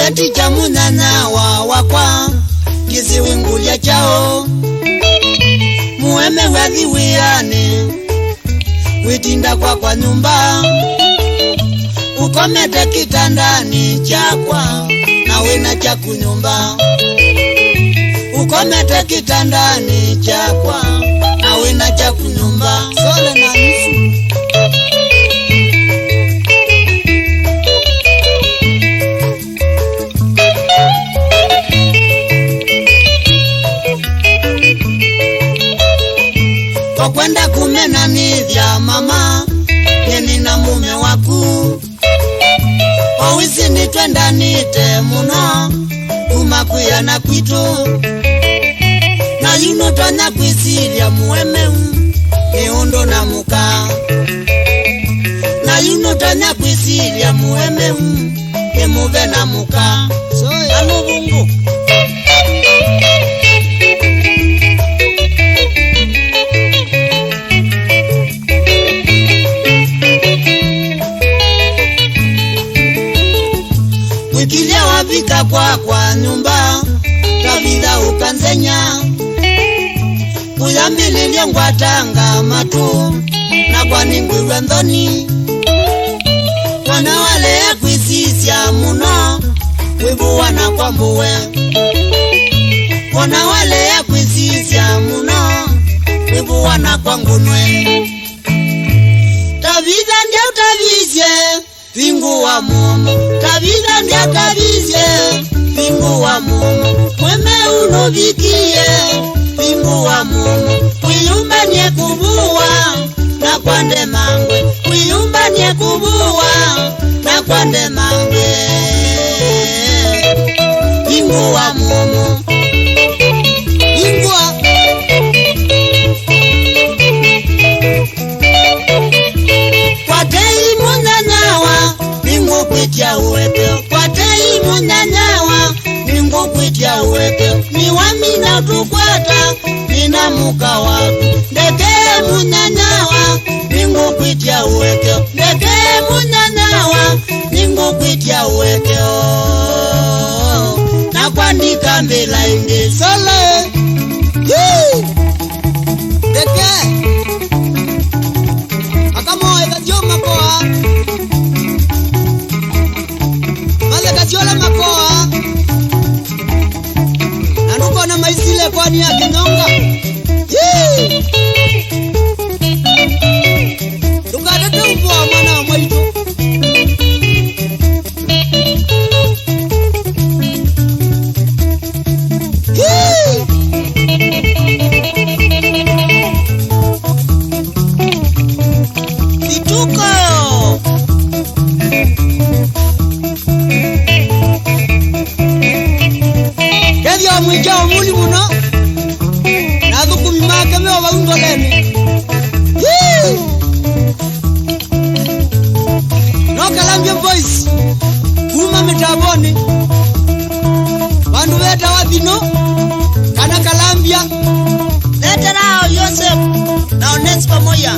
Kizeti cha munana wakwa kisiwingulia chao mueme wadhiwiane witinda kwa nyumba ukomete kitandani chakwa na wina cha kunyumba ukomete kitandani chakwa na wina cha kunyumba sole na nusu kwa kwenda kumena nidhya mama nini na mume waku owisi nitwenda nite muno kumakuya na kwitu na yuno twana kwisiria muemeu ni undo na muka na yuno twana kwisiria muemeu ni muve na muka so anu bungu wikilia wapika kwa nyumba tabitha ukanzenya uyambililie ngwatanga matu na kwa ningwiwe ndhoni wana wale ya kwisisya muno wivuwana kwa mbuwe wana wale ya kwisisya muno wivuwana kwa ngunwe tabitha ndia utavisye vingu wa mumo tabitha ndia utavisye vingu wa mumo mweme unovikie vingu wa mumo kwiyumbanie kubuwa na kwande mangwe kwiyumbanie kubuwa na kwande mangwe vingu wa mumo vingwa kwatei munanyawa ningu kwitia uwepeo kwatei munanyawa ningu kwitia uwepeo ni wamina tukwata nina muka waku ndeke munanyawa ningu kwitia uwekeo ndeke munanyawa ningu kwitia uwekeo na kwandika mbela ingi sole ndeke akamoe kachio makoa male kachiola makoa nanuko na maisile kwani ya kinyonga tukadete upoa mwana wa mwaitu vituko kevya mwicha omuli muno nathukumi make meo vaundoleni no Kalambia voice kuma mitaboni vandu veta wathino kana Kalambia leterao Yosef na Onespa moya